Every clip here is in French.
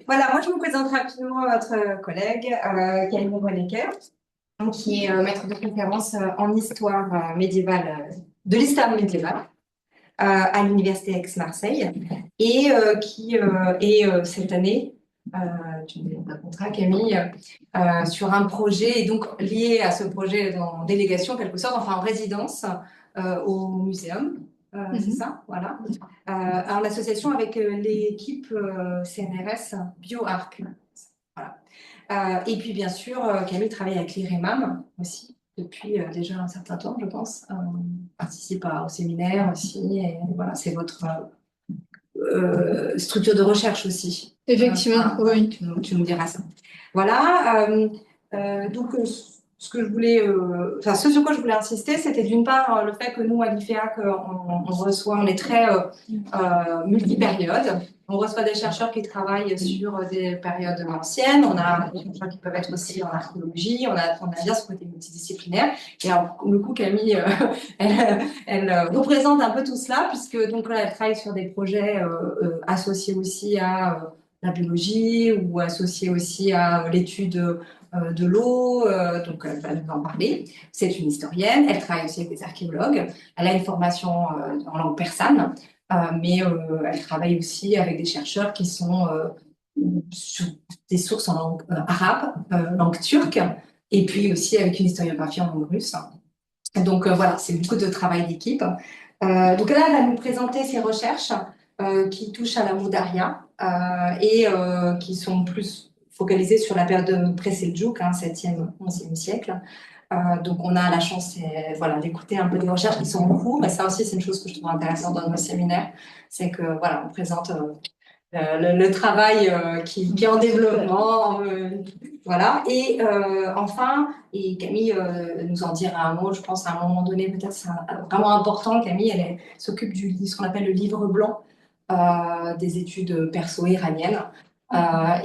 Voilà, moi je vous présente rapidement votre collègue Camille Renecker, donc, qui est maître de conférence en histoire médiévale, de l'islam médiéval à l'Université Aix-Marseille et qui est cette année, tu me donnes un contrat Camille, sur un projet et donc lié à ce projet en délégation en quelque sorte, enfin en résidence au muséum. C'est Mhm. ça, voilà. En association avec l'équipe CNRS BioArc. Voilà. Et puis, bien sûr, Camille travaille avec l'IREMAM aussi, depuis déjà un certain temps, je pense. Participe au séminaire aussi. Et voilà, c'est votre structure de recherche aussi. Effectivement, Enfin, voilà, oui. tu nous diras ça. Voilà. Donc, ce que je voulais, enfin, ce sur quoi je voulais insister, c'était d'une part le fait que nous, à l'IFEAC, on reçoit, on est très multipériode. On reçoit des chercheurs qui travaillent sur des périodes anciennes. On a des chercheurs qui peuvent être aussi en archéologie. On a bien ce côté multidisciplinaire. Et alors, pour le coup, Camille, elle représente un peu tout cela, puisque donc là, elle travaille sur des projets associés aussi à la biologie ou associés aussi à l'étude de l'eau. Donc, elle va nous en parler. C'est une historienne. Elle travaille aussi avec des archéologues. Elle a une formation en langue persane, mais elle travaille aussi avec des chercheurs qui sont sur des sources en langue arabe, langue turque, et puis aussi avec une historiographie en langue russe. Donc voilà, c'est beaucoup de travail d'équipe. Donc là, elle va nous présenter ses recherches qui touchent à la Moudaria et qui sont plus focalisées sur la période pré-Seljouk, hein, 7e, 11e siècle. Donc on a la chance voilà, d'écouter un peu des recherches qui sont en cours. Et ça aussi, c'est une chose que je trouve intéressante dans nos séminaires. C'est que voilà, on présente le travail qui est en Super. développement, voilà. Et enfin, et Camille nous en dira un mot, je pense à un moment donné, peut-être c'est vraiment important. Camille, s'occupe du ce qu'on appelle le livre blanc des études perso-iraniennes.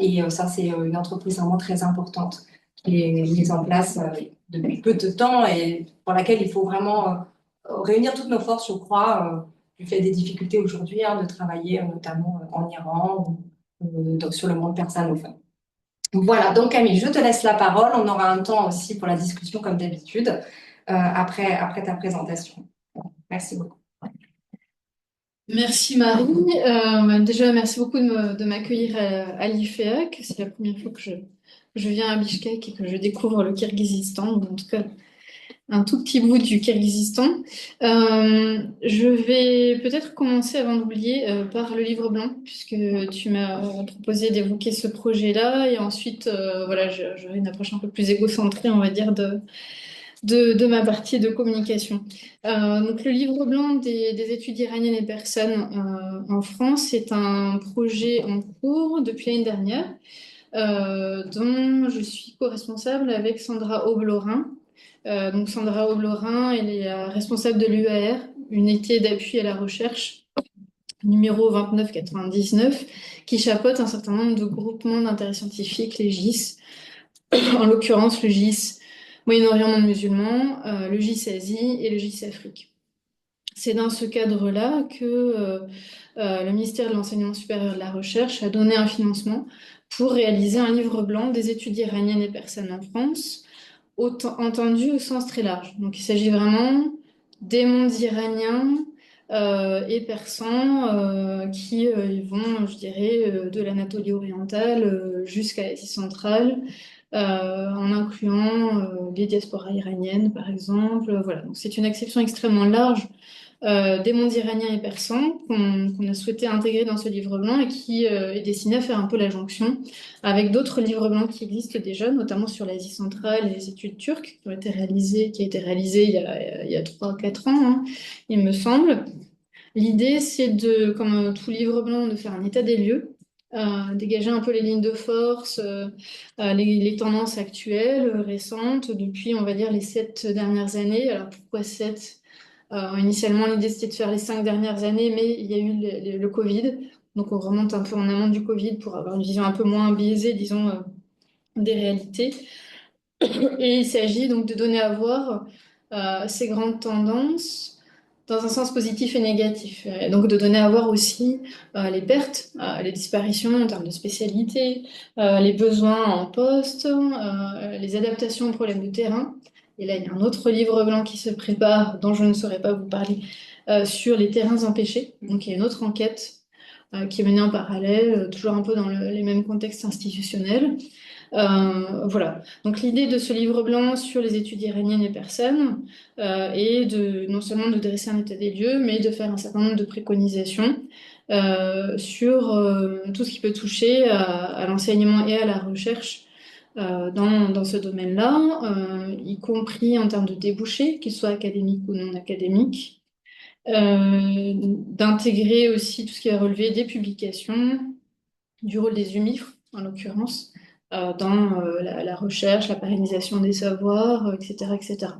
Et ça, c'est une entreprise vraiment très importante qui est mise en place depuis peu de temps et pour laquelle il faut vraiment réunir toutes nos forces, je crois, du fait des difficultés aujourd'hui hein, de travailler notamment en Iran ou donc sur le monde persanophone. Voilà, donc Camille, je te laisse la parole. On aura un temps aussi pour la discussion comme d'habitude après ta présentation. Merci beaucoup. Merci Marie. Déjà, merci beaucoup de m'accueillir à l'IFEAC. C'est la première fois que je viens à Bichkek et que je découvre le Kirghizistan, ou en tout cas un tout petit bout du Kirghizistan. Je vais peut-être commencer, avant d'oublier, par le livre blanc, puisque tu m'as proposé d'évoquer ce projet-là, et ensuite, voilà, j'aurai une approche un peu plus égocentrée, on va dire, de ma partie de communication. Donc, le livre blanc des études iraniennes et persanes en France est un projet en cours depuis l'année dernière, dont je suis co-responsable avec Sandra Aublorin. Donc, Sandra Aublorin, elle est responsable de l'UAR, Unité d'appui à la recherche, numéro 2999, qui chapeaute un certain nombre de groupements d'intérêt scientifique, les GIS, en l'occurrence le GIS Moyen-Orient monde musulman, le GIS Asie et le GIS Afrique. C'est dans ce cadre-là que le ministère de l'Enseignement supérieur et de la Recherche a donné un financement pour réaliser un livre blanc des études iraniennes et persanes en France, entendu au sens très large. Donc il s'agit vraiment des mondes iraniens et persans qui vont, je dirais, de l'Anatolie orientale jusqu'à l'Asie centrale, en incluant les diasporas iraniennes, par exemple. Voilà. Donc c'est une acception extrêmement large des mondes iraniens et persans qu'on a souhaité intégrer dans ce livre blanc et qui est destiné à faire un peu la jonction avec d'autres livres blancs qui existent déjà, notamment sur l'Asie centrale et les études turques qui a été réalisé il y a 3 4 ans, hein, il me semble. L'idée, c'est de, comme tout livre blanc, de faire un état des lieux, dégager un peu les lignes de force, les tendances actuelles, récentes, depuis, on va dire, les 7 dernières années. Alors pourquoi 7? Initialement, l'idée c'était de faire les 5 dernières années, mais il y a eu le Covid. Donc on remonte un peu en amont du Covid pour avoir une vision un peu moins biaisée, disons, des réalités. Et il s'agit donc de donner à voir ces grandes tendances dans un sens positif et négatif. Et donc de donner à voir aussi les pertes, les disparitions en termes de spécialité, les besoins en poste, les adaptations aux problèmes de terrain. Et là, il y a un autre livre blanc qui se prépare, dont je ne saurais pas vous parler, sur les terrains empêchés. Donc il y a une autre enquête qui est menée en parallèle, toujours un peu dans les mêmes contextes institutionnels. Voilà. Donc l'idée de ce livre blanc sur les études iraniennes et persanes est non seulement de dresser un état des lieux, mais de faire un certain nombre de préconisations sur tout ce qui peut toucher à l'enseignement et à la recherche dans ce domaine-là, y compris en termes de débouchés, qu'ils soient académiques ou non académiques, d'intégrer aussi tout ce qui est relevé des publications, du rôle des UMIFRE en l'occurrence, dans la recherche, la pérennisation des savoirs, etc., etc.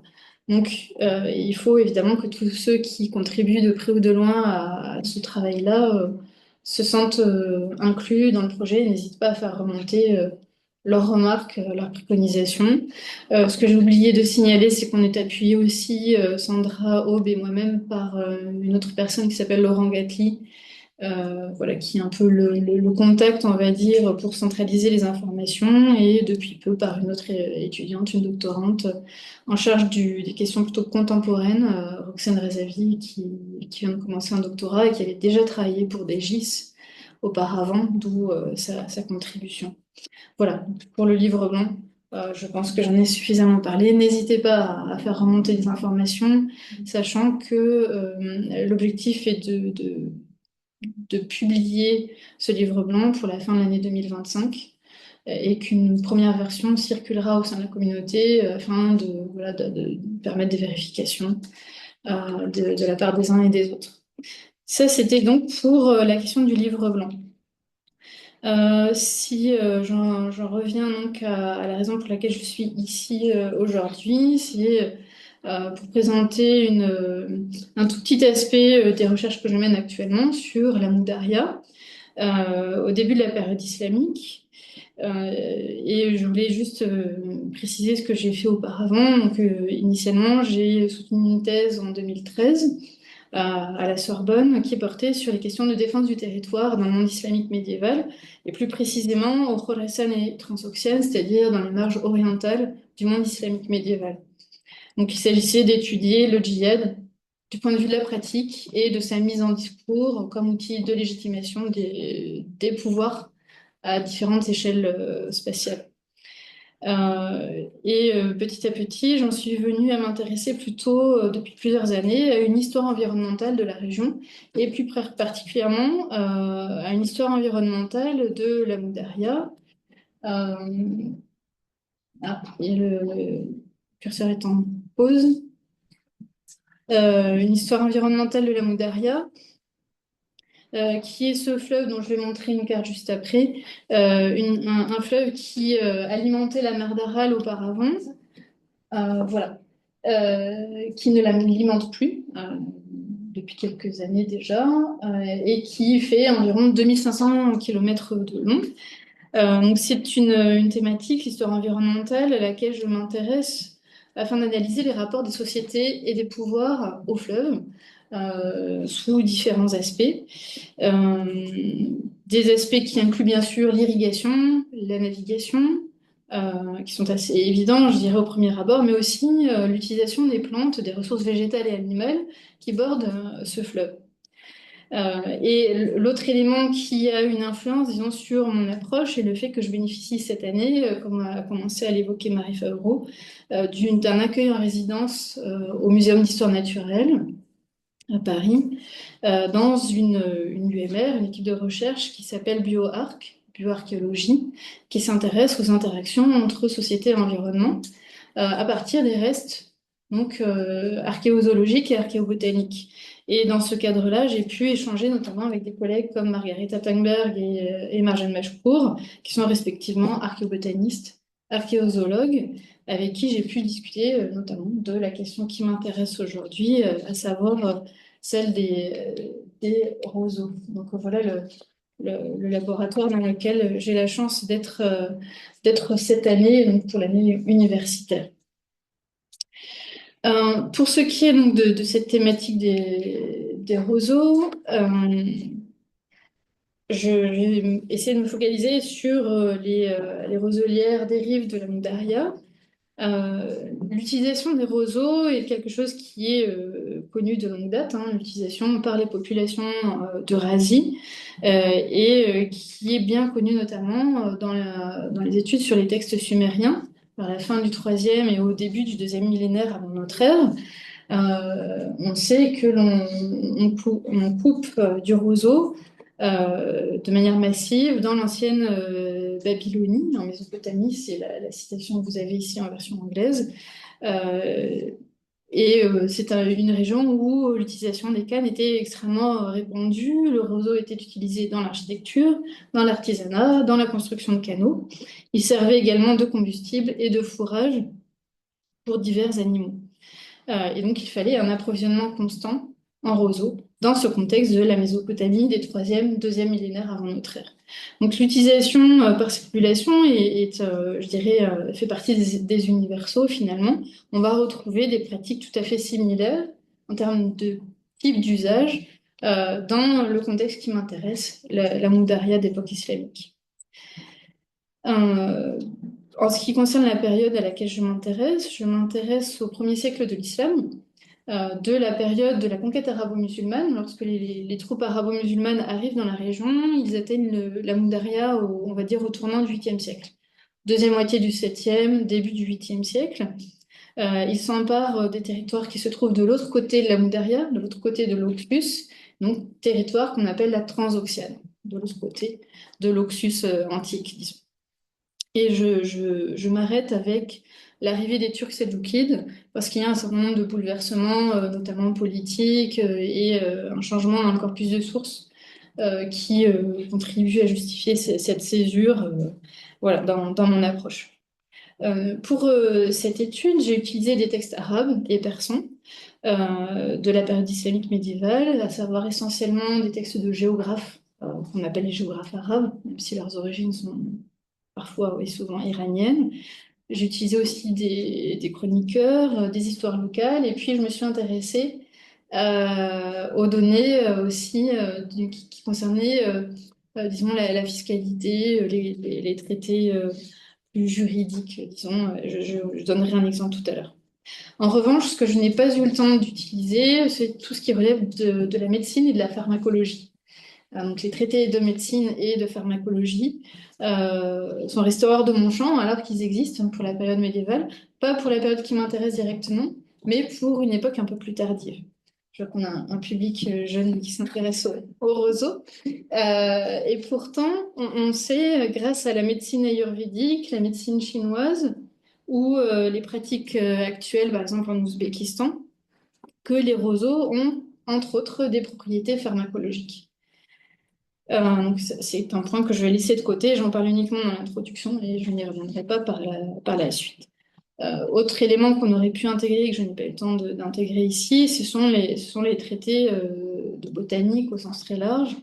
Donc, il faut évidemment que tous ceux qui contribuent de près ou de loin à ce travail-là se sentent inclus dans le projet et n'hésitent pas à faire remonter leurs remarques, leurs préconisations. Ce que j'ai oublié de signaler, c'est qu'on est appuyé aussi, Sandra Aube et moi-même, par une autre personne qui s'appelle Laurent Gatli, voilà, qui est un peu le contact, on va dire, pour centraliser les informations, et depuis peu par une autre étudiante, une doctorante, en charge des questions plutôt contemporaines, Roxane Rezavi, qui vient de commencer un doctorat et qui avait déjà travaillé pour des GIS auparavant, d'où sa contribution. Voilà, pour le livre blanc. Je pense que j'en ai suffisamment parlé. N'hésitez pas à faire remonter des informations, sachant que l'objectif est de publier ce livre blanc pour la fin de l'année 2025 et qu'une première version circulera au sein de la communauté afin voilà, de permettre des vérifications de la part des uns et des autres. Ça, c'était donc pour la question du livre blanc. Si j'en reviens donc à la raison pour laquelle je suis ici aujourd'hui, c'est pour présenter un tout petit aspect des recherches que je mène actuellement sur la Moudaria au début de la période islamique. Et je voulais juste préciser ce que j'ai fait auparavant. Donc, initialement, j'ai soutenu une thèse en 2013 à la Sorbonne qui portait sur les questions de défense du territoire dans le monde islamique médiéval, et plus précisément au Khorasan et Transoxiane, c'est-à-dire dans les marges orientales du monde islamique médiéval. Donc, il s'agissait d'étudier le djihad du point de vue de la pratique et de sa mise en discours comme outil de légitimation des pouvoirs à différentes échelles spatiales. Petit à petit, j'en suis venue à m'intéresser plutôt depuis plusieurs années à une histoire environnementale de la région et plus particulièrement à une histoire environnementale de la Moudaria. Et le curseur est en pause. Une histoire environnementale de la Moudaria. Qui est ce fleuve dont je vais montrer une carte juste après, un fleuve qui alimentait la mer d'Aral auparavant, voilà, qui ne l'alimente plus depuis quelques années déjà, et qui fait environ 2500 km de long. Donc c'est une thématique, l'histoire environnementale, à laquelle je m'intéresse afin d'analyser les rapports des sociétés et des pouvoirs au fleuve sous différents aspects. Des aspects qui incluent bien sûr l'irrigation, la navigation, qui sont assez évidents, je dirais, au premier abord, mais aussi l'utilisation des plantes, des ressources végétales et animales qui bordent ce fleuve. Et l'autre élément qui a une influence, disons, sur mon approche est le fait que je bénéficie cette année, comme a commencé à l'évoquer Marie Favreau, d'un accueil en résidence au Muséum d'histoire naturelle à Paris, dans une UMR, une équipe de recherche qui s'appelle BioArc, bioarchéologie, qui s'intéresse aux interactions entre société et environnement à partir des restes donc, archéozoologiques et archéobotaniques. Et dans ce cadre-là, j'ai pu échanger notamment avec des collègues comme Margareta Tangberg et Marjane Machcour, qui sont respectivement archéobotanistes, archéozoologues, avec qui j'ai pu discuter notamment de la question qui m'intéresse aujourd'hui, à savoir celle des roseaux. Donc voilà le laboratoire dans lequel j'ai la chance d'être cette année, donc pour l'année universitaire. Pour ce qui est donc de cette thématique des roseaux, je vais essayer de me focaliser sur les roselières des rives de la Mondaria. L'utilisation des roseaux est quelque chose qui est connu de longue date, hein, l'utilisation par les populations d'Eurasie, et qui est bien connu notamment dans les études sur les textes sumériens, vers la fin du troisième et au début du deuxième millénaire avant notre ère. On sait que on coupe du roseau de manière massive dans l'ancienne Babylonie, en Mésopotamie, c'est la citation que vous avez ici en version anglaise. Euh, c'est une région où l'utilisation des cannes était extrêmement répandue. Le roseau était utilisé dans l'architecture, dans l'artisanat, dans la construction de canaux. Il servait également de combustible et de fourrage pour divers animaux. Et donc, il fallait un approvisionnement constant en roseaux dans ce contexte de la Mésopotamie des 3e, 2e millénaires avant notre ère. Donc, l'utilisation par ces populations je dirais, fait partie des universaux finalement. On va retrouver des pratiques tout à fait similaires en termes de type d'usage dans le contexte qui m'intéresse, la Moudaria d'époque islamique. Euh, En ce qui concerne la période à laquelle je m'intéresse au premier siècle de l'islam, de la période de la conquête arabo-musulmane. Lorsque les troupes arabo-musulmanes arrivent dans la région, ils atteignent la Moudaria, on va dire, au tournant du 8e siècle. Deuxième moitié du 7e, début du 8e siècle. Ils s'emparent des territoires qui se trouvent de l'autre côté de la Moudaria, de l'autre côté de l'Oxus, donc territoire qu'on appelle la Transoxiane, de l'autre côté de l'Oxus antique, disons. Et je m'arrête avec l'arrivée des Turcs selçoukides, parce qu'il y a un certain nombre de bouleversements, notamment politiques, et un changement dans le corpus de sources qui contribue à justifier cette césure voilà, dans mon approche. Pour cette étude, j'ai utilisé des textes arabes et persans de la période islamique médiévale, à savoir essentiellement des textes de géographes, qu'on appelle les géographes arabes, même si leurs origines sont parfois et souvent iraniennes. J'ai utilisé aussi des chroniqueurs, des histoires locales, et puis je me suis intéressée aux données aussi qui concernaient, disons, la fiscalité, les traités plus juridiques, disons. Je donnerai un exemple tout à l'heure. En revanche, ce que je n'ai pas eu le temps d'utiliser, c'est tout ce qui relève de la médecine et de la pharmacologie. Donc les traités de médecine et de pharmacologie sont restés hors de mon champ alors qu'ils existent pour la période médiévale, pas pour la période qui m'intéresse directement, mais pour une époque un peu plus tardive. Je vois qu'on a un public jeune qui s'intéresse au roseau. Et pourtant, on sait, grâce à la médecine ayurvédique, la médecine chinoise ou les pratiques actuelles, par exemple en Ouzbékistan, que les roseaux ont, entre autres, des propriétés pharmacologiques. Donc c'est un point que je vais laisser de côté, j'en parle uniquement dans l'introduction et je n'y reviendrai pas par la suite. Autre élément qu'on aurait pu intégrer et que je n'ai pas eu le temps d'intégrer ici, ce sont les traités de botanique au sens très large.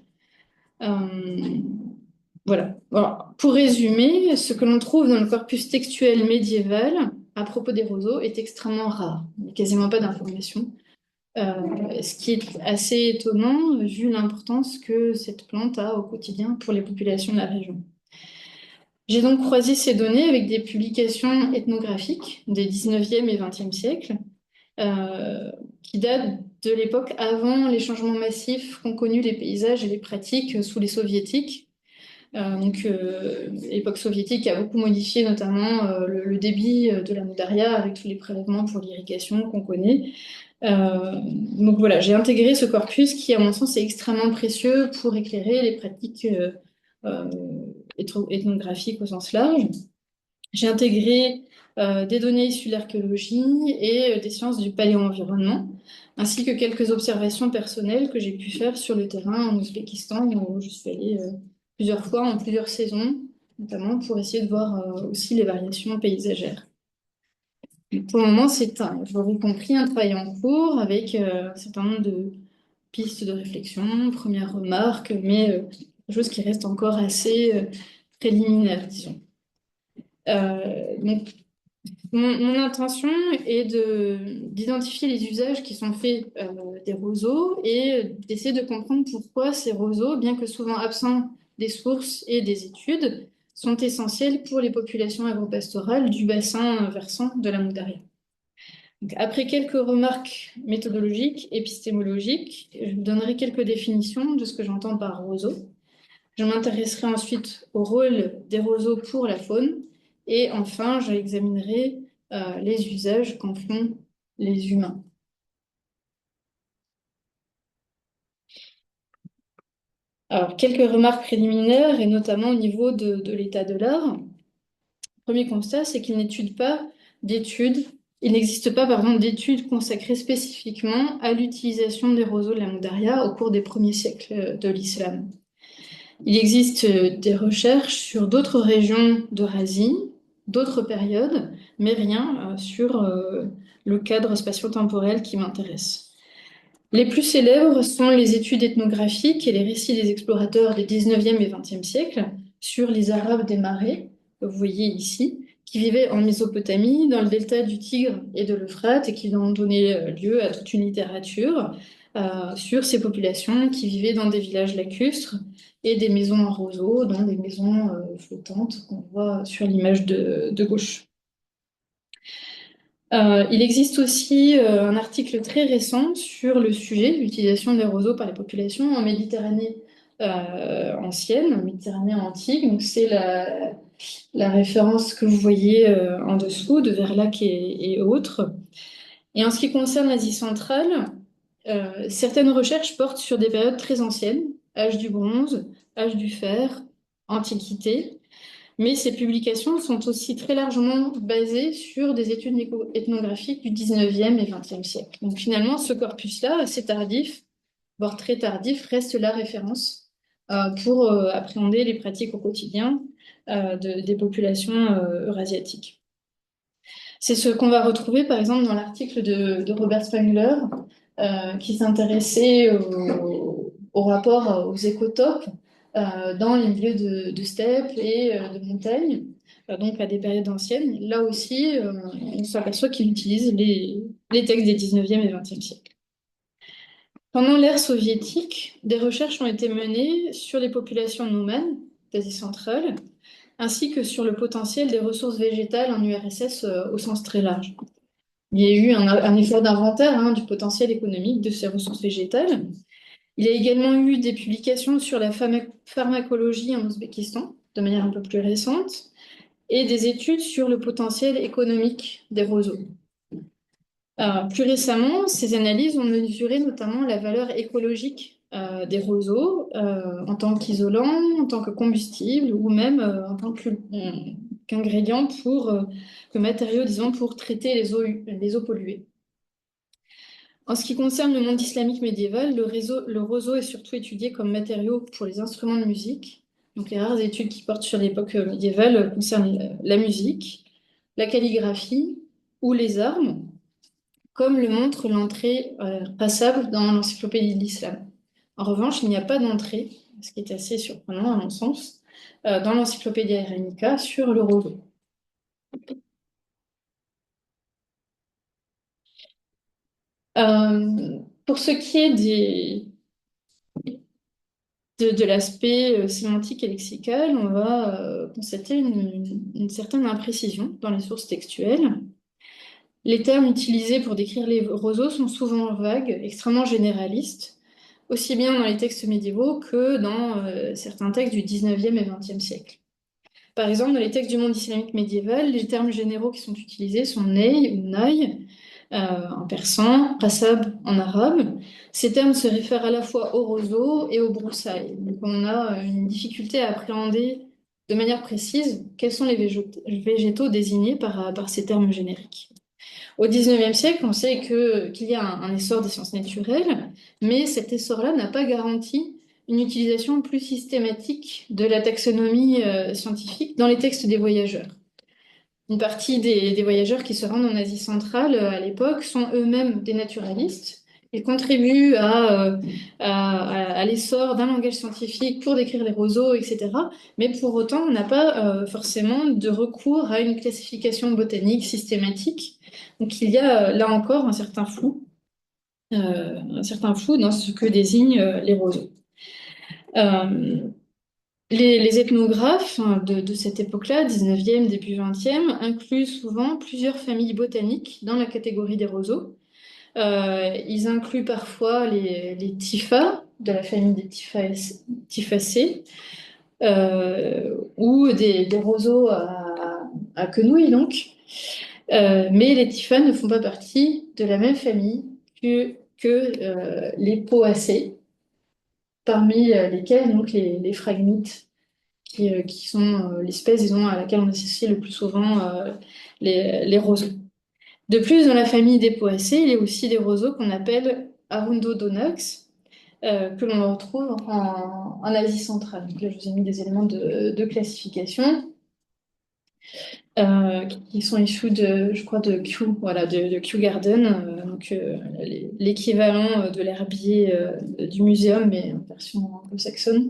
Voilà. Alors, pour résumer, ce que l'on trouve dans le corpus textuel médiéval à propos des roseaux est extrêmement rare. Il n'y a quasiment pas d'informations. Ce qui est assez étonnant vu l'importance que cette plante a au quotidien pour les populations de la région. J'ai donc croisé ces données avec des publications ethnographiques des 19e et 20e siècles, qui datent de l'époque avant les changements massifs qu'ont connus les paysages et les pratiques sous les soviétiques. L'époque soviétique a beaucoup modifié notamment le débit de la Moudaria avec tous les prélèvements pour l'irrigation qu'on connaît. Donc voilà, j'ai intégré ce corpus qui, à mon sens, est extrêmement précieux pour éclairer les pratiques euh, ethnographiques au sens large. J'ai intégré des données issues de l'archéologie et des sciences du paléo-environnement, ainsi que quelques observations personnelles que j'ai pu faire sur le terrain en Ouzbékistan, où je suis allée plusieurs fois en plusieurs saisons, notamment pour essayer de voir aussi les variations paysagères. Pour le moment, vous l'avez compris, un travail en cours avec un certain nombre de pistes de réflexion, premières remarques, mais quelque chose qui reste encore assez préliminaire, disons. Donc, Mon intention est d'identifier les usages qui sont faits des roseaux et d'essayer de comprendre pourquoi ces roseaux, bien que souvent absents des sources et des études, sont essentiels pour les populations agropastorales du bassin versant de la Moudaria. Donc, après quelques remarques méthodologiques, épistémologiques, je vous donnerai quelques définitions de ce que j'entends par roseau. Je m'intéresserai ensuite au rôle des roseaux pour la faune et enfin, j'examinerai les usages qu'en font les humains. Alors, quelques remarques préliminaires et notamment au niveau de l'état de l'art. Premier constat, c'est qu'il n'étude pas d'études, il n'existe pas, pardon, d'études consacrées spécifiquement à l'utilisation des roseaux de la Moudaria au cours des premiers siècles de l'islam. Il existe des recherches sur d'autres régions d'Eurasie, d'autres périodes, mais rien sur le cadre spatio-temporel qui m'intéresse. Les plus célèbres sont les études ethnographiques et les récits des explorateurs des 19e et 20e siècles sur les Arabes des marais, que vous voyez ici, qui vivaient en Mésopotamie, dans le delta du Tigre et de l'Euphrate, et qui ont donné lieu à toute une littérature sur ces populations qui vivaient dans des villages lacustres et des maisons en roseaux, dont des maisons flottantes qu'on voit sur l'image de gauche. Il existe aussi un article très récent sur le sujet de l'utilisation des roseaux par les populations en Méditerranée ancienne, en Méditerranée antique. Donc c'est la référence que vous voyez en dessous de Verlac et autres. Et en ce qui concerne l'Asie centrale, certaines recherches portent sur des périodes très anciennes, âge du bronze, âge du fer, antiquité. Mais ces publications sont aussi très largement basées sur des études ethnographiques du 19e et 20e siècle. Donc finalement, ce corpus-là, assez tardif, voire très tardif, reste la référence pour appréhender les pratiques au quotidien des populations eurasiatiques. C'est ce qu'on va retrouver par exemple dans l'article de Robert Spengler qui s'intéressait au rapport aux écotopes dans les milieux de steppe et de montagne, donc à des périodes anciennes. Là aussi, on s'aperçoit qu'il utilise les textes des 19e et 20e siècles. Pendant l'ère soviétique, des recherches ont été menées sur les populations noumanes d'Asie centrale, ainsi que sur le potentiel des ressources végétales en URSS au sens très large. Il y a eu un effort d'inventaire du potentiel économique de ces ressources végétales. Il y a également eu des publications sur la pharmacologie en Ouzbékistan, de manière un peu plus récente, et des études sur le potentiel économique des roseaux. Plus récemment, ces analyses ont mesuré notamment la valeur écologique des roseaux en tant qu'isolant, en tant que combustible ou même en tant qu'ingrédient que matériau, disons, pour traiter les eaux polluées. En ce qui concerne le monde islamique médiéval, le roseau est surtout étudié comme matériau pour les instruments de musique. Donc les rares études qui portent sur l'époque médiévale concernent la musique, la calligraphie ou les armes, comme le montre l'entrée passable dans l'encyclopédie de l'islam. En revanche, il n'y a pas d'entrée, ce qui est assez surprenant à mon sens, dans l'encyclopédie Iranica sur le roseau. Pour ce qui est de l'aspect sémantique et lexical, on va constater une certaine imprécision dans les sources textuelles. Les termes utilisés pour décrire les roseaux sont souvent vagues, extrêmement généralistes, aussi bien dans les textes médiévaux que dans certains textes du 19e et 20e siècle. Par exemple, dans les textes du monde islamique médiéval, les termes généraux qui sont utilisés sont ney ou naï en persan, qasab en arabe. Ces termes se réfèrent à la fois aux roseaux et aux broussailles. Donc on a une difficulté à appréhender de manière précise quels sont les végétaux désignés par ces termes génériques. Au XIXe siècle, on sait qu'il y a un essor des sciences naturelles, mais cet essor-là n'a pas garanti une utilisation plus systématique de la taxonomie scientifique dans les textes des voyageurs. Une partie des voyageurs qui se rendent en Asie centrale à l'époque sont eux-mêmes des naturalistes Il contribue à l'essor d'un langage scientifique pour décrire les roseaux, etc. Mais pour autant, on n'a pas forcément de recours à une classification botanique systématique. Donc il y a là encore un certain flou dans ce que désignent les roseaux. Euh, les ethnographes hein, de cette époque-là, 19e, début 20e, incluent souvent plusieurs familles botaniques dans la catégorie des roseaux. Ils incluent parfois les typhas, de la famille des Typhacées, ou des roseaux à quenouilles, donc. Mais les typhas ne font pas partie de la même famille que les poacées, parmi lesquels donc les phragmites, qui sont l'espèce disons, à laquelle on associe le plus souvent les roseaux. De plus, dans la famille des poacées, il y a aussi des roseaux qu'on appelle Arundodonax, que l'on retrouve en Asie centrale. Donc là, je vous ai mis des éléments de classification qui sont issus de, je crois, de Kew, voilà, de Kew Garden, donc l'équivalent de l'herbier du muséum, mais en version anglo-saxonne.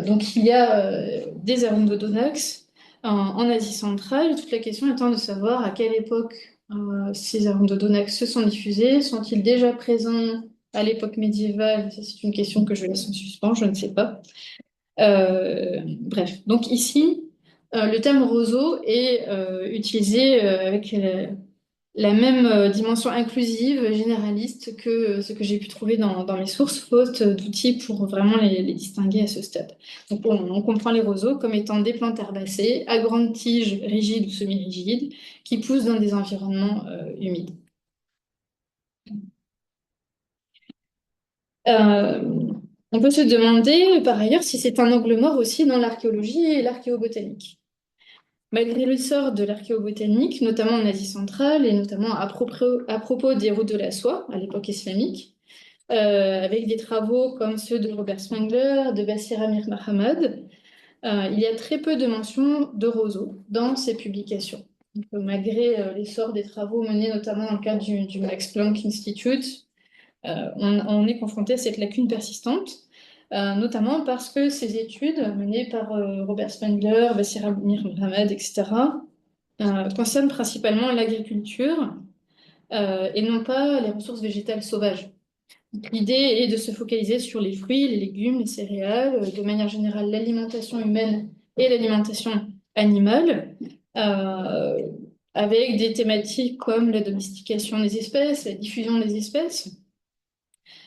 Donc il y a des Arundodonax en Asie centrale, toute la question étant de savoir à quelle époque ces Arundodonax se sont diffusés, sont-ils déjà présents à l'époque médiévale? Ça, c'est une question que je laisse en suspens, je ne sais pas. Bref, donc ici, le terme roseau est utilisé avec la même dimension inclusive, généraliste que ce que j'ai pu trouver dans mes sources, faute d'outils pour vraiment les distinguer à ce stade. Donc on comprend les roseaux comme étant des plantes herbacées à grandes tiges rigides ou semi-rigides qui poussent dans des environnements humides. Euh, on peut se demander par ailleurs si c'est un angle mort aussi dans l'archéologie et l'archéobotanique. Malgré l'essor de l'archéobotanique, notamment en Asie centrale et notamment à propos des routes de la soie à l'époque islamique, avec des travaux comme ceux de Robert Spengler, de Bassir Amir Mahamad, il y a très peu de mentions de roseaux dans ces publications. Donc, malgré l'essor des travaux menés notamment dans le cadre du Max Planck Institute, on est confronté à cette lacune persistante, notamment parce que ces études menées par Robert Spengler, Bassir Amir Mohamed, etc., concernent principalement l'agriculture et non pas les ressources végétales sauvages. L'idée est de se focaliser sur les fruits, les légumes, les céréales, de manière générale l'alimentation humaine et l'alimentation animale, euh, avec des thématiques comme la domestication des espèces, la diffusion des espèces,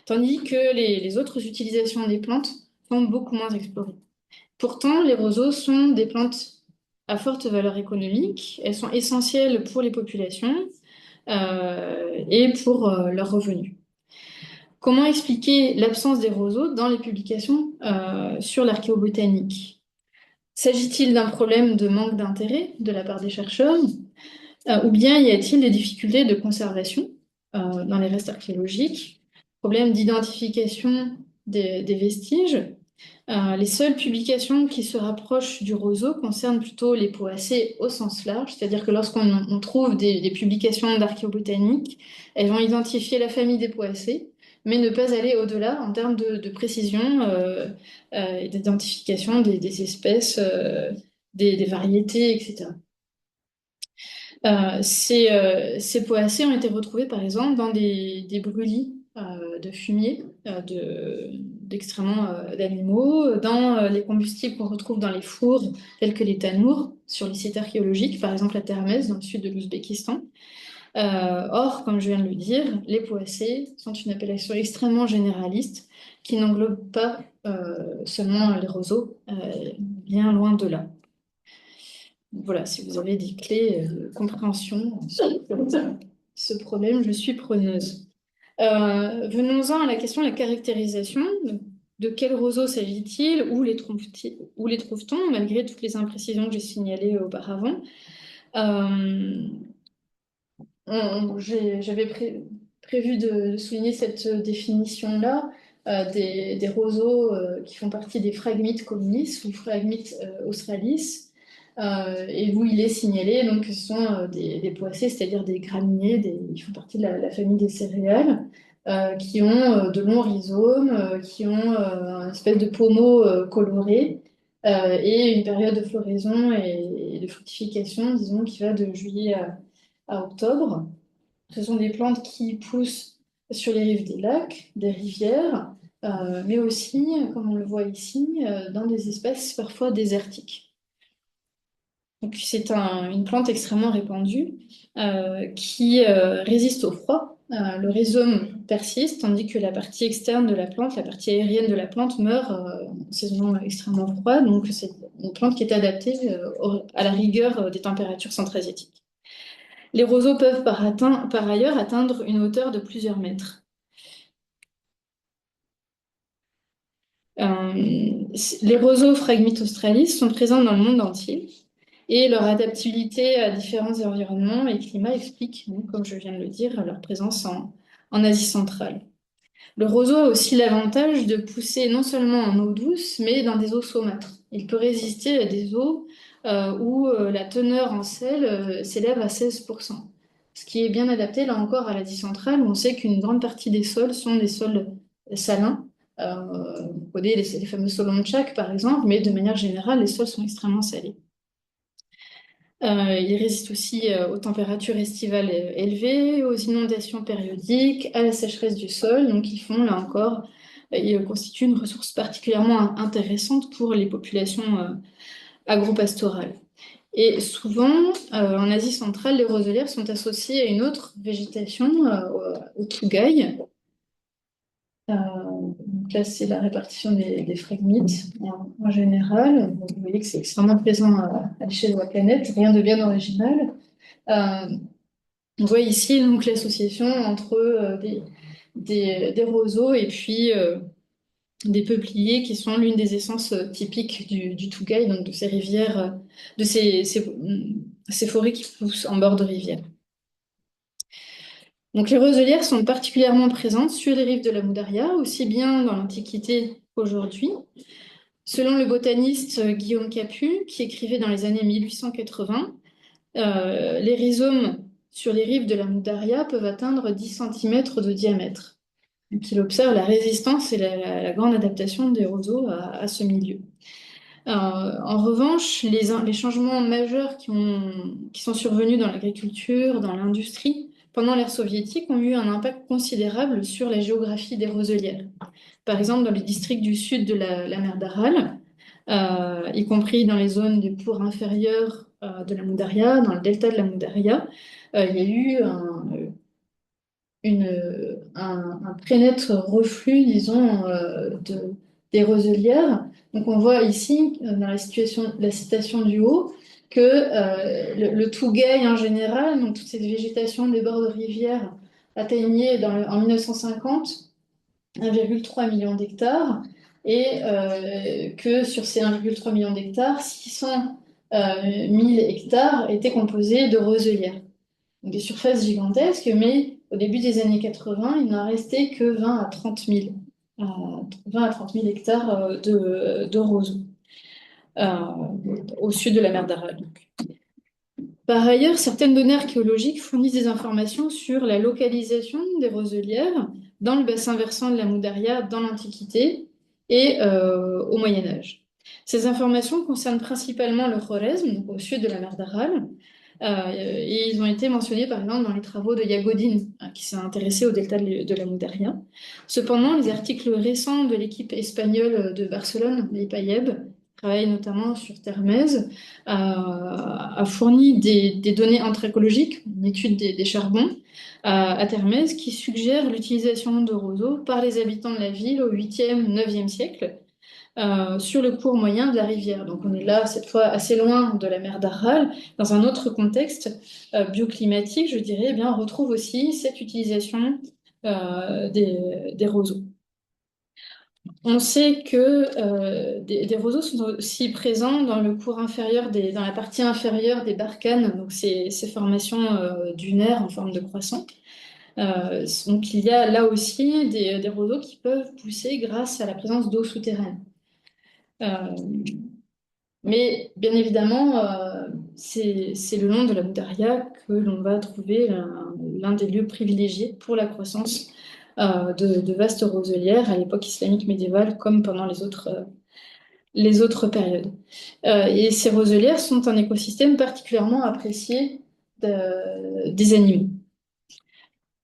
tandis que les autres utilisations des plantes sont beaucoup moins explorées. Pourtant, les roseaux sont des plantes à forte valeur économique, elles sont essentielles pour les populations et pour leurs revenus. Comment expliquer l'absence des roseaux dans les publications sur l'archéobotanique? S'agit-il d'un problème de manque d'intérêt de la part des chercheurs ou bien y a-t-il des difficultés de conservation dans les restes archéologiques, problème d'identification des vestiges? Les seules publications qui se rapprochent du roseau concernent plutôt les poacées au sens large, c'est-à-dire que lorsqu'on trouve des publications d'archéobotanique, elles vont identifier la famille des poacées, mais ne pas aller au-delà en termes de précision et d'identification des espèces, des variétés, etc. Ces poacées ont été retrouvées, par exemple, dans des brûlis de fumier d'excréments d'animaux, dans les combustibles qu'on retrouve dans les fours, tels que les tanours, sur les sites archéologiques, par exemple à Termez, dans le sud de l'Ouzbékistan. Or, comme je viens de le dire, les poacées sont une appellation extrêmement généraliste qui n'englobe pas seulement les roseaux, bien loin de là. Voilà, si vous avez des clés de compréhension sur ce problème, je suis preneuse. Venons-en à la question de la caractérisation. De quels roseaux s'agit-il? Où les trouve-t-on, malgré toutes les imprécisions que j'ai signalées auparavant? J'avais prévu de souligner cette définition-là des roseaux qui font partie des Phragmites communis ou Phragmites australis. et où il est signalé donc, que ce sont des poacées, c'est-à-dire des graminées, ils font partie de la famille des céréales, qui ont de longs rhizomes, qui ont une espèce de pommeau coloré, et une période de floraison et de fructification, disons, qui va de juillet à octobre. Ce sont des plantes qui poussent sur les rives des lacs, des rivières, mais aussi, comme on le voit ici, dans des espaces parfois désertiques. Donc, c'est une plante extrêmement répandue qui résiste au froid. Le rhizome persiste, tandis que la partie externe de la plante, la partie aérienne de la plante, meurt en saison extrêmement froide. Donc, c'est une plante qui est adaptée à la rigueur des températures centra-asiatiques. Les roseaux peuvent par ailleurs atteindre une hauteur de plusieurs mètres. Les roseaux Phragmites australis sont présents dans le monde entier et leur adaptabilité à différents environnements et climats explique, donc, comme je viens de le dire, leur présence en Asie centrale. Le roseau a aussi l'avantage de pousser non seulement en eau douce, mais dans des eaux saumâtres. Il peut résister à des eaux où la teneur en sel s'élève à 16%, ce qui est bien adapté là encore à l'Asie centrale, où on sait qu'une grande partie des sols sont des sols salins. On connaît les fameux sols Lomchak, par exemple, mais de manière générale, les sols sont extrêmement salés. Il résiste aussi aux températures estivales élevées, aux inondations périodiques, à la sécheresse du sol. Donc, ils constituent une ressource particulièrement intéressante pour les populations agropastorales. Et souvent, en Asie centrale, les roselières sont associées à une autre végétation, au tsugai. Donc là, c'est la répartition des phragmites en général. Donc, vous voyez que c'est extrêmement présent à l'échelle de la planète, rien de bien original. Euh, on voit ici donc l'association entre des roseaux et puis des peupliers qui sont l'une des essences typiques du Tougaï, donc de ces rivières, de ces forêts qui poussent en bord de rivière. Donc les roselières sont particulièrement présentes sur les rives de la Moudaria, aussi bien dans l'Antiquité qu'aujourd'hui. Selon le botaniste Guillaume Capu, qui écrivait dans les années 1880, les rhizomes sur les rives de la Moudaria peuvent atteindre 10 cm de diamètre. Donc, il observe la résistance et la grande adaptation des roseaux à ce milieu. En revanche, les changements majeurs qui sont survenus dans l'agriculture, dans l'industrie, pendant l'ère soviétique, ont eu un impact considérable sur la géographie des roselières. Par exemple, dans les districts du sud de la mer d'Aral, y compris dans les zones de pour inférieures de la Moudaria, dans le delta de la Moudaria, il y a eu un très net reflux, disons, des roselières. Donc on voit ici, dans la citation du haut, que le Tougaï en général, donc toute cette végétation des bords de rivière, atteignait en 1950 1,3 million d'hectares et que sur ces 1,3 million d'hectares, 600 000 hectares étaient composés de roselières. Donc des surfaces gigantesques, mais au début des années 80, il n'en restait que 20 à 30 000, 20 à 30 000 hectares de roseaux au sud de la mer d'Aral. Par ailleurs, certaines données archéologiques fournissent des informations sur la localisation des roselières dans le bassin versant de la Moudaria dans l'Antiquité et au Moyen Âge. Ces informations concernent principalement le Khorezm, donc au sud de la mer d'Aral, et ils ont été mentionnés par exemple dans les travaux de Yagodin, qui s'est intéressé au delta de la Moudaria. Cependant, les articles récents de l'équipe espagnole de Barcelone, les Payeb, travaille notamment sur Termez, a fourni des données anthropologiques, une étude des charbons à Termez, qui suggère l'utilisation de roseaux par les habitants de la ville au 8e, 9e siècle, sur le cours moyen de la rivière. Donc on est là, cette fois, assez loin de la mer d'Aral. Dans un autre contexte bioclimatique, je dirais, eh bien, on retrouve aussi cette utilisation des roseaux. On sait que des roseaux sont aussi présents dans le cours inférieur, dans la partie inférieure des barcanes, donc ces formations dunaires en forme de croissant. Donc il y a là aussi des roseaux qui peuvent pousser grâce à la présence d'eau souterraine. Mais bien évidemment, c'est le long de la Moudaria que l'on va trouver l'un des lieux privilégiés pour la croissance de vastes roselières à l'époque islamique médiévale comme pendant les autres périodes. Et ces roselières sont un écosystème particulièrement apprécié des animaux.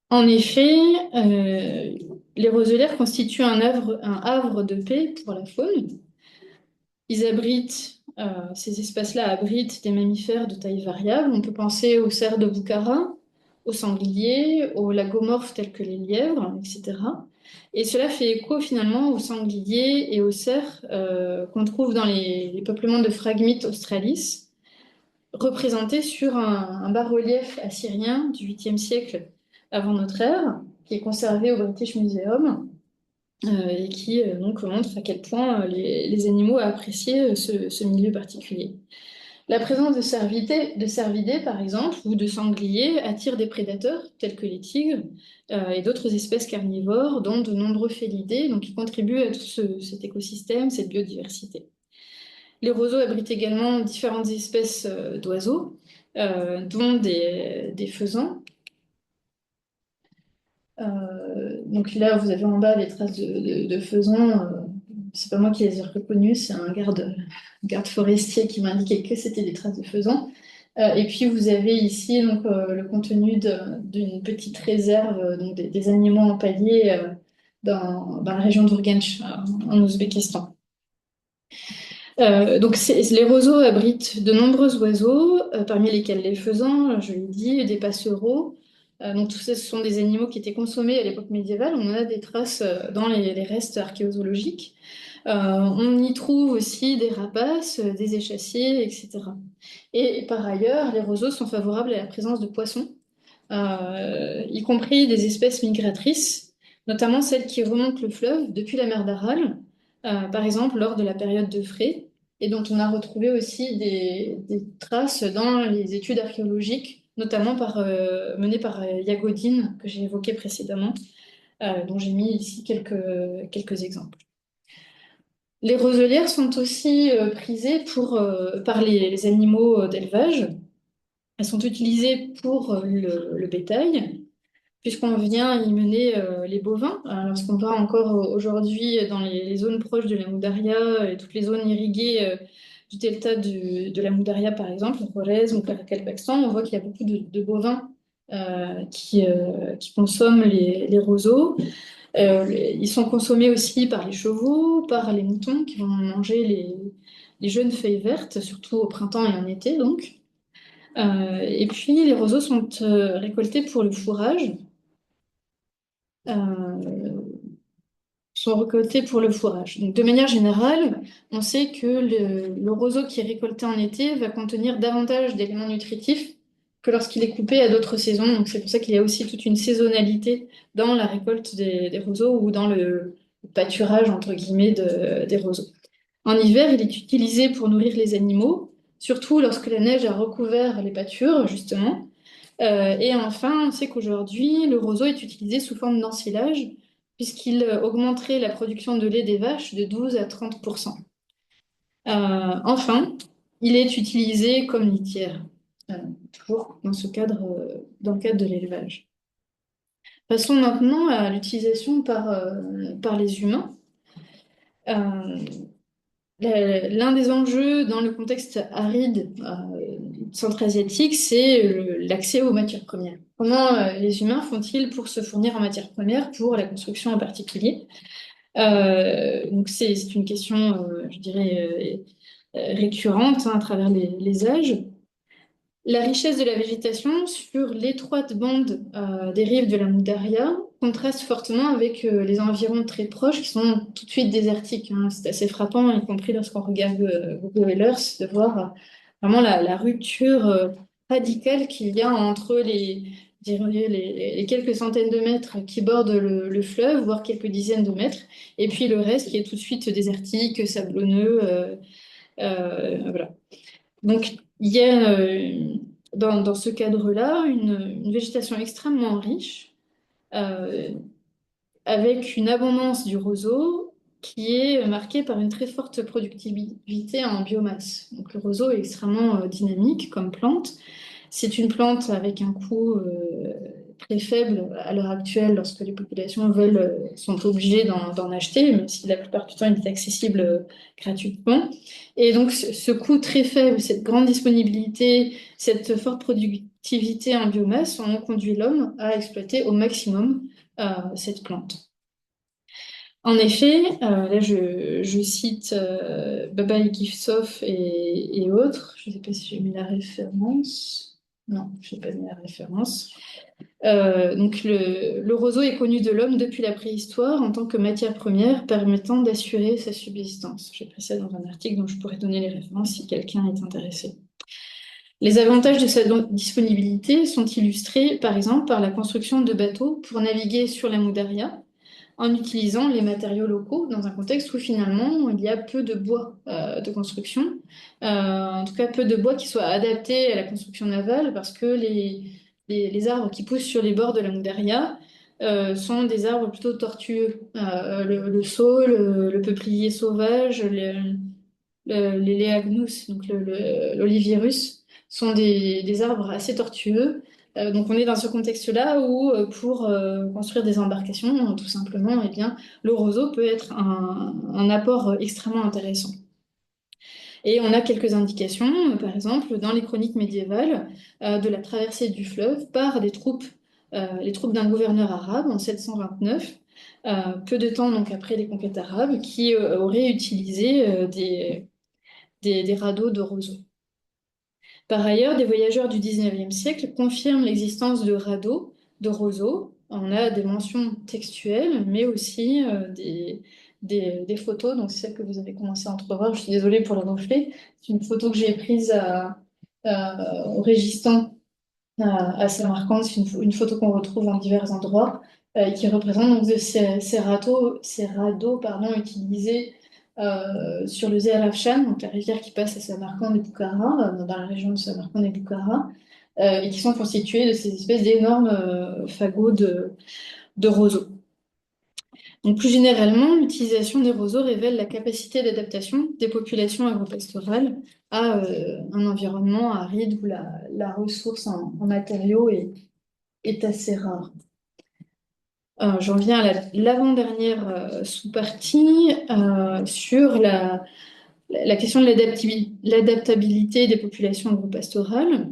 En effet, les roselières constituent un havre de paix pour la faune. Ces espaces-là abritent des mammifères de taille variable. On peut penser aux cerfs de Bukhara, aux sangliers, aux lagomorphes tels que les lièvres, etc. Et cela fait écho finalement aux sangliers et aux cerfs qu'on trouve dans les peuplements de Phragmites australis, représentés sur un bas-relief assyrien du 8e siècle avant notre ère, qui est conservé au British Museum et qui donc montre à quel point les animaux appréciaient ce milieu particulier. La présence de cervidés, par exemple, ou de sangliers attire des prédateurs tels que les tigres et d'autres espèces carnivores, dont de nombreux félidés, donc qui contribuent à tout cet écosystème, cette biodiversité. Les roseaux abritent également différentes espèces d'oiseaux, dont des faisans. Donc là, vous avez en bas les traces de faisans. C'est pas moi qui les ai reconnus, c'est un garde forestier qui m'a indiqué que c'était des traces de faisans. Et puis vous avez ici donc, le contenu d'une petite réserve donc des animaux empaillés dans la région d'Urgench, en Ouzbékistan. Donc les roseaux abritent de nombreux oiseaux, parmi lesquels les faisans, je l'ai dit, des passereaux. Donc tout ça, ce sont des animaux qui étaient consommés à l'époque médiévale. On en a des traces dans les restes archéozoologiques. On y trouve aussi des rapaces, des échassiers, etc. Et par ailleurs, les roseaux sont favorables à la présence de poissons, y compris des espèces migratrices, notamment celles qui remontent le fleuve depuis la mer d'Aral, par exemple lors de la période de frai, et dont on a retrouvé aussi des traces dans les études archéologiques, notamment menées par Yagodine, que j'ai évoqué précédemment, dont j'ai mis ici quelques exemples. Les roselières sont aussi prisées par les animaux d'élevage. Elles sont utilisées pour le bétail, puisqu'on vient y mener les bovins. Lorsqu'on va encore aujourd'hui dans les zones proches de la Moudaria et toutes les zones irriguées du delta de la Moudaria, par exemple, Khorezm ou Karakalpakstan, on voit qu'il y a beaucoup de bovins qui consomment les roseaux. Ils sont consommés aussi par les chevaux, par les moutons qui vont manger les jeunes feuilles vertes, surtout au printemps et en été, donc. Et puis, les roseaux sont récoltés pour le fourrage. euh, sont récoltés pour le fourrage. Donc, de manière générale, on sait que le roseau qui est récolté en été va contenir davantage d'éléments nutritifs que lorsqu'il est coupé à d'autres saisons. Donc, c'est pour ça qu'il y a aussi toute une saisonnalité dans la récolte des roseaux ou dans le pâturage, entre guillemets, des roseaux. En hiver, il est utilisé pour nourrir les animaux, surtout lorsque la neige a recouvert les pâtures, justement. Et enfin, on sait qu'aujourd'hui, le roseau est utilisé sous forme d'ensilage, puisqu'il augmenterait la production de lait des vaches de 12 à 30%. Enfin, il est utilisé comme litière, euh, toujours dans le cadre de l'élevage. Passons maintenant à l'utilisation par les humains. Euh, L'un des enjeux dans le contexte aride centra-asiatique, c'est l'accès aux matières premières. Comment les humains font-ils pour se fournir en matières premières, pour la construction en particulier? Donc c'est une question, je dirais, récurrente hein, à travers les âges. La richesse de la végétation sur l'étroite bande des rives de la Moudaria contraste fortement avec les environs très proches qui sont tout de suite désertiques, hein. C'est assez frappant, y compris lorsqu'on regarde Google Earth, de voir vraiment la rupture radicale qu'il y a entre je dirais, les quelques centaines de mètres qui bordent le fleuve, voire quelques dizaines de mètres, et puis le reste qui est tout de suite désertique, sablonneux. Voilà. Donc, il y a dans ce cadre-là une végétation extrêmement riche, euh, avec une abondance du roseau, qui est marqué par une très forte productivité en biomasse. Donc le roseau est extrêmement dynamique comme plante. C'est une plante avec un coût très faible à l'heure actuelle lorsque les populations sont obligées d'en acheter, même si la plupart du temps il est accessible gratuitement. Et donc ce coût très faible, cette grande disponibilité, cette forte productivité en biomasse ont conduit l'homme à exploiter au maximum cette plante. En effet, là je cite Babaï Gifsov et autres, je ne sais pas si j'ai mis la référence. Non, je n'ai pas mis la référence. Donc le roseau est connu de l'homme depuis la préhistoire en tant que matière première permettant d'assurer sa subsistance. J'ai pris ça dans un article dont je pourrais donner les références si quelqu'un est intéressé. Les avantages de sa disponibilité sont illustrés par exemple par la construction de bateaux pour naviguer sur la Moudaria en utilisant les matériaux locaux dans un contexte où finalement il y a peu de bois de construction, en tout cas peu de bois qui soit adapté à la construction navale parce que les arbres qui poussent sur les bords de la Moudaria sont des arbres plutôt tortueux. Le saule, le peuplier sauvage, les léagnous, donc l'olivier russe, sont des arbres assez tortueux. Donc on est dans ce contexte-là où pour construire des embarcations, tout simplement, eh bien, le roseau peut être un apport extrêmement intéressant. Et on a quelques indications, par exemple, dans les chroniques médiévales, de la traversée du fleuve par les troupes d'un gouverneur arabe en 729, peu de temps donc après les conquêtes arabes, qui auraient utilisé des radeaux de roseau. Par ailleurs, des voyageurs du XIXe siècle confirment l'existence de radeaux, de roseaux. On a des mentions textuelles, mais aussi des photos. Donc, c'est celle que vous avez commencé à entrevoir. Je suis désolée pour le reflet. C'est une photo que j'ai prise au Régistan à Samarcande. C'est une photo qu'on retrouve en divers endroits qui représente donc ces radeaux pardon, utilisés sur le Zé Al-Afshan, donc la rivière qui passe à Samarcande et Boukhara, dans la région de Samarcande et Boukhara, et qui sont constitués de ces espèces d'énormes fagots de roseaux. Donc, plus généralement, l'utilisation des roseaux révèle la capacité d'adaptation des populations agropastorales à un environnement aride où la ressource en matériaux est assez rare. J'en viens à l'avant-dernière sous-partie sur la question de l'adaptabilité des populations agropastorales.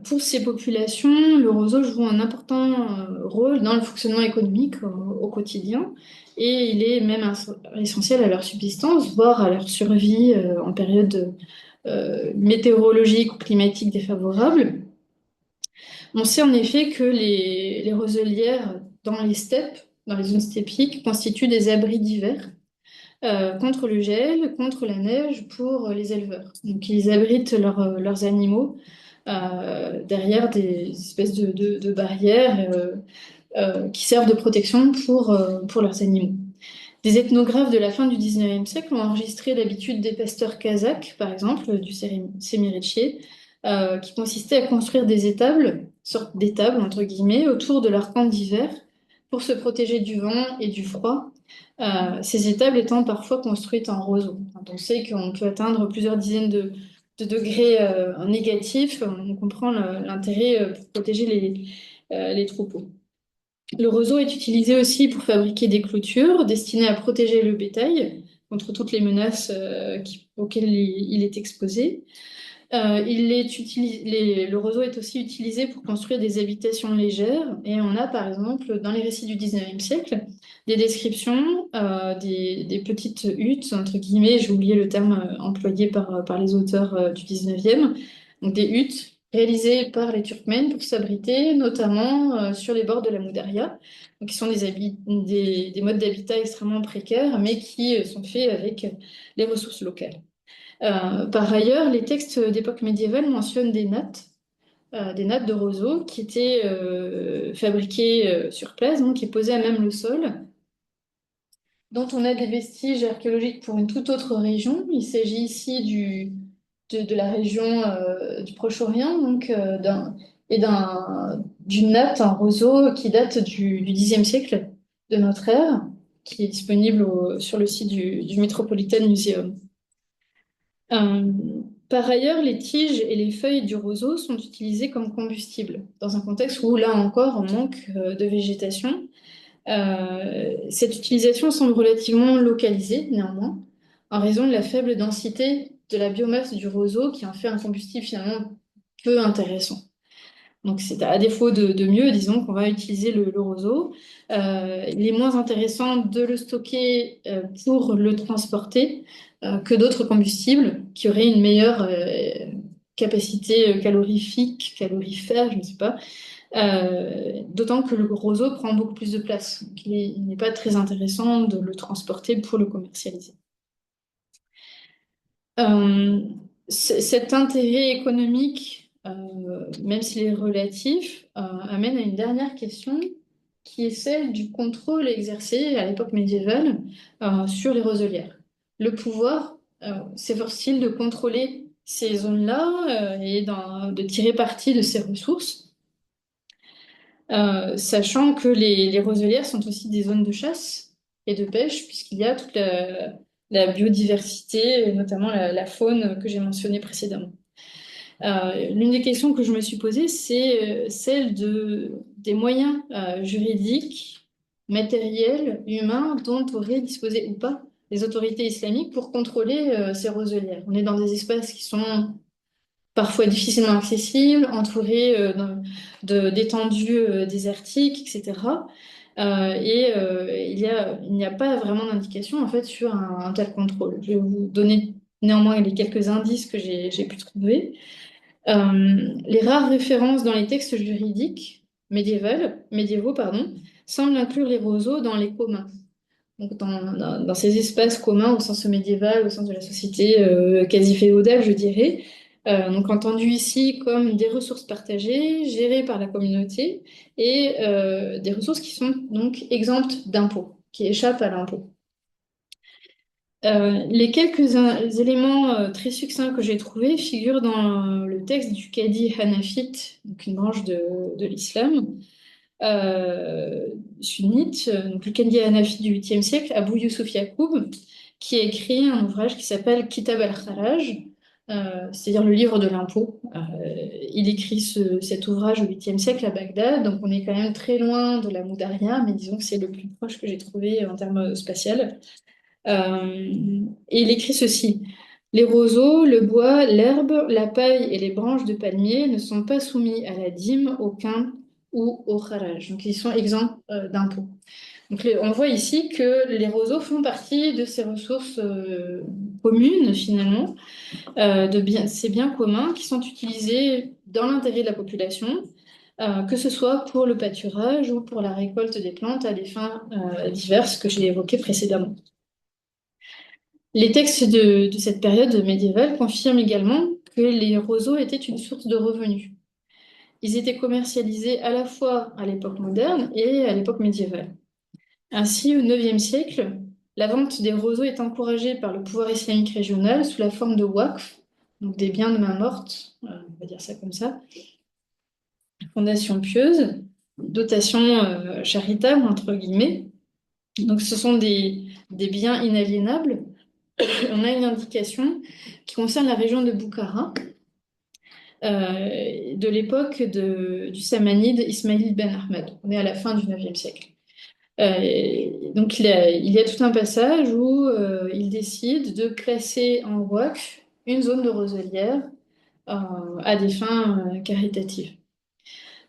Pour ces populations, le roseau joue un important rôle dans le fonctionnement économique au quotidien et il est même essentiel à leur subsistance, voire à leur survie en période météorologique ou climatique défavorable. On sait en effet que les roselières dans les steppes, dans les zones steppiques, constituent des abris d'hiver contre le gel, contre la neige pour les éleveurs. Donc ils abritent leurs animaux derrière des espèces de barrières qui servent de protection pour leurs animaux. Des ethnographes de la fin du XIXe siècle ont enregistré l'habitude des pasteurs kazakhs, par exemple, du Sémirétchié, qui consistait à construire des étables, sorte d'étables entre guillemets, autour de leur camp d'hiver pour se protéger du vent et du froid. Ces étables étant parfois construites en roseau. Quand on sait qu'on peut atteindre plusieurs dizaines de degrés négatifs, on comprend l'intérêt pour protéger les troupeaux. Le roseau est utilisé aussi pour fabriquer des clôtures destinées à protéger le bétail contre toutes les menaces auxquelles il est exposé. Le roseau est aussi utilisé pour construire des habitations légères et on a par exemple dans les récits du XIXe siècle des descriptions des petites huttes, entre guillemets, j'ai oublié le terme employé par les auteurs du XIXe, donc des huttes réalisées par les Turkmènes pour s'abriter, notamment sur les bords de la Moudaria, donc qui sont des modes d'habitat extrêmement précaires, mais qui sont faits avec les ressources locales. Par ailleurs, les textes d'époque médiévale mentionnent des nattes de roseaux qui étaient fabriquées sur place, donc qui posaient à même le sol, dont on a des vestiges archéologiques pour une toute autre région. Il s'agit ici de la région du Proche-Orient, donc d'une natte, un roseau qui date du Xe siècle de notre ère, qui est disponible sur le site du Metropolitan Museum. Euh, Par ailleurs, les tiges et les feuilles du roseau sont utilisées comme combustible, dans un contexte où, là encore, on manque de végétation. Cette utilisation semble relativement localisée, néanmoins, en raison de la faible densité de la biomasse du roseau, qui en fait un combustible finalement peu intéressant. Donc, c'est à défaut de mieux, disons qu'on va utiliser le roseau. Il est moins intéressant de le stocker pour le transporter que d'autres combustibles qui auraient une meilleure capacité calorifique, calorifère, je ne sais pas. D'autant que le roseau prend beaucoup plus de place. Donc, il n'est pas très intéressant de le transporter pour le commercialiser. Euh, Cet intérêt économique, même s'il est relatif, amène à une dernière question qui est celle du contrôle exercé à l'époque médiévale sur les roselières. Le pouvoir s'efforce-t-il de contrôler ces zones-là et de tirer parti de ces ressources, sachant que les roselières sont aussi des zones de chasse et de pêche, puisqu'il y a toute la biodiversité, et notamment la faune que j'ai mentionnée précédemment. L'une des questions que je me suis posée, c'est celle des moyens juridiques, matériels, humains dont auraient disposé ou pas les autorités islamiques pour contrôler ces roselières. On est dans des espaces qui sont parfois difficilement accessibles, entourés d'étendues désertiques, etc. Il n'y a pas vraiment d'indication en fait sur un tel contrôle. Je vais vous donner néanmoins les quelques indices que j'ai pu trouver. Les rares références dans les textes juridiques médiévaux, semblent inclure les roseaux dans les communs. Donc dans ces espaces communs au sens médiéval, au sens de la société quasi féodale, je dirais. Donc entendu ici comme des ressources partagées, gérées par la communauté, et des ressources qui sont donc exemptes d'impôts, qui échappent à l'impôt. Les quelques éléments très succincts que j'ai trouvés figurent dans le texte du Qadi Hanafite, donc une branche de l'islam sunnite, donc le Qadi Hanafi du 8e siècle, Abu Yusuf Yacoub, qui a écrit un ouvrage qui s'appelle Kitab al-Kharaj, c'est-à-dire le livre de l'impôt. Il écrit cet ouvrage au 8e siècle à Bagdad, donc on est quand même très loin de la Moudaria, mais disons que c'est le plus proche que j'ai trouvé en termes spatial. Et il écrit ceci: les roseaux, le bois, l'herbe, la paille et les branches de palmier ne sont pas soumis à la dîme, au quin ou au kharaj. Donc ils sont exempts d'impôts. Donc on voit ici que les roseaux font partie de ces ressources communes finalement, ces biens communs qui sont utilisés dans l'intérêt de la population, que ce soit pour le pâturage ou pour la récolte des plantes à des fins diverses que j'ai évoquées précédemment. Les textes de cette période médiévale confirment également que les roseaux étaient une source de revenus. Ils étaient commercialisés à la fois à l'époque moderne et à l'époque médiévale. Ainsi, au IXe siècle, la vente des roseaux est encouragée par le pouvoir islamique régional sous la forme de waqf, donc des biens de main morte, on va dire ça comme ça, fondation pieuse, dotation charitable, entre guillemets. Donc ce sont des biens inaliénables. On a une indication qui concerne la région de Boukhara, de l'époque du samanide Ismaïl ben Ahmed. On est à la fin du IXe siècle. Donc il y a tout un passage où il décide de placer en waqf une zone de roselière à des fins caritatives.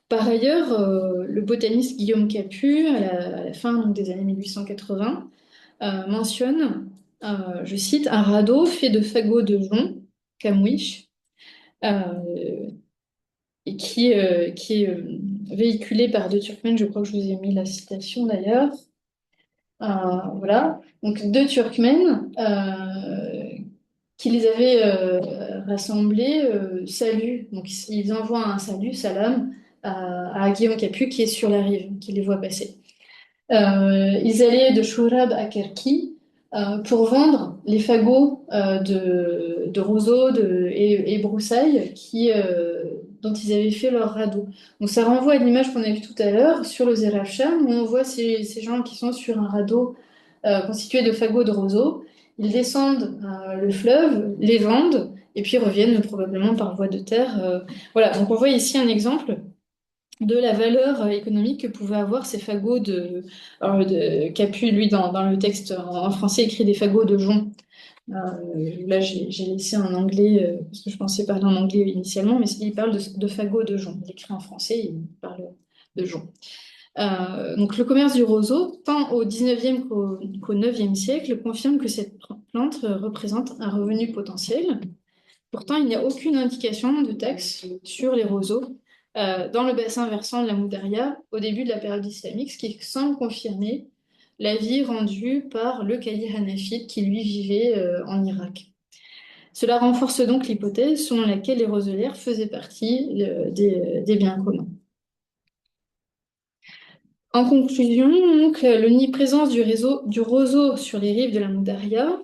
Par ailleurs, le botaniste Guillaume Capu, à la fin donc, des années 1880, mentionne, je cite, un radeau fait de fagots de jonc, camouiche, et qui est véhiculé par deux Turkmènes. Je crois que je vous ai mis la citation d'ailleurs. Voilà, donc deux Turkmènes qui les avaient rassemblés saluent. Donc ils envoient un salut, salam, à Guillaume Capu qui est sur la rive, qui les voit passer. Ils allaient de Chourab à Kerki pour vendre les fagots de roseaux et broussailles dont ils avaient fait leur radeau. Donc ça renvoie à l'image qu'on a vue tout à l'heure sur le Zerafsham, où on voit ces gens qui sont sur un radeau constitués de fagots de roseaux. Ils descendent le fleuve, les vendent, et puis reviennent probablement par voie de terre. Voilà, donc on voit ici un exemple de la valeur économique que pouvaient avoir ces fagots Capu, lui, dans le texte en français, écrit des fagots de jonc. Là, j'ai laissé en anglais, parce que je pensais parler en anglais initialement, mais il parle de fagots de jonc. Il écrit en français, il parle de jonc. Donc, le commerce du roseau, tant au 19e qu'au 9e siècle, confirme que cette plante représente un revenu potentiel. Pourtant, il n'y a aucune indication de taxe sur les roseaux dans le bassin versant de la Moudaria au début de la période islamique, ce qui semble confirmer l'avis rendu par le calife hanafite qui lui vivait en Irak. Cela renforce donc l'hypothèse selon laquelle les roselières faisaient partie des biens communs. En conclusion, donc, l'omniprésence du roseau sur les rives de la Moudaria,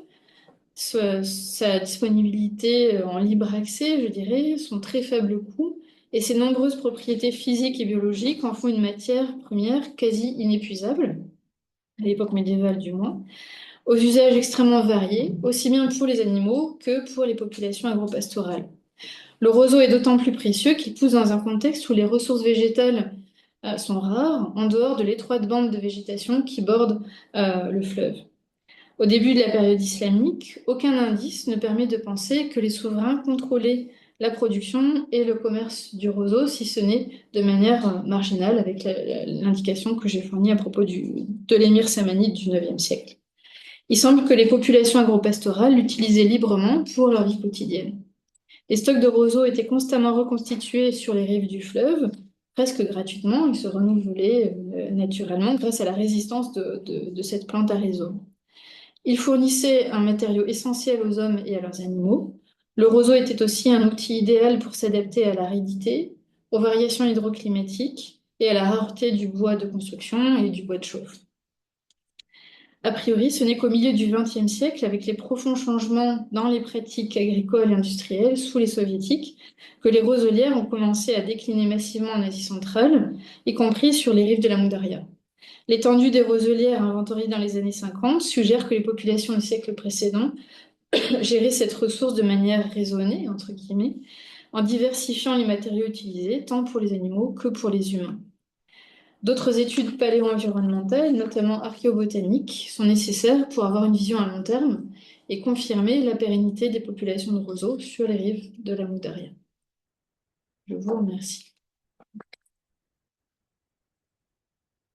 sa disponibilité en libre accès, je dirais, son très faible coût et ses nombreuses propriétés physiques et biologiques en font une matière première quasi inépuisable, à l'époque médiévale du moins, aux usages extrêmement variés, aussi bien pour les animaux que pour les populations agropastorales. Le roseau est d'autant plus précieux qu'il pousse dans un contexte où les ressources végétales sont rares, en dehors de l'étroite bande de végétation qui borde le fleuve. Au début de la période islamique, aucun indice ne permet de penser que les souverains contrôlaient la production et le commerce du roseau, si ce n'est de manière marginale, avec l'indication que j'ai fournie à propos de l'émir samanide du IXe siècle. Il semble que les populations agropastorales l'utilisaient librement pour leur vie quotidienne. Les stocks de roseaux étaient constamment reconstitués sur les rives du fleuve, presque gratuitement, ils se renouvelaient naturellement grâce à la résistance de cette plante à rhizome. Il fournissait un matériau essentiel aux hommes et à leurs animaux. Le roseau était aussi un outil idéal pour s'adapter à l'aridité, aux variations hydroclimatiques et à la rareté du bois de construction et du bois de chauffe. A priori, ce n'est qu'au milieu du XXe siècle, avec les profonds changements dans les pratiques agricoles et industrielles sous les soviétiques, que les roselières ont commencé à décliner massivement en Asie centrale, y compris sur les rives de la Moudaria. L'étendue des roselières inventoriées dans les années 50 suggère que les populations du siècle précédent géraient cette ressource de manière raisonnée, entre guillemets, en diversifiant les matériaux utilisés, tant pour les animaux que pour les humains. D'autres études paléo-environnementales, notamment archéobotaniques, sont nécessaires pour avoir une vision à long terme et confirmer la pérennité des populations de roseaux sur les rives de la Moudaria. Je vous remercie.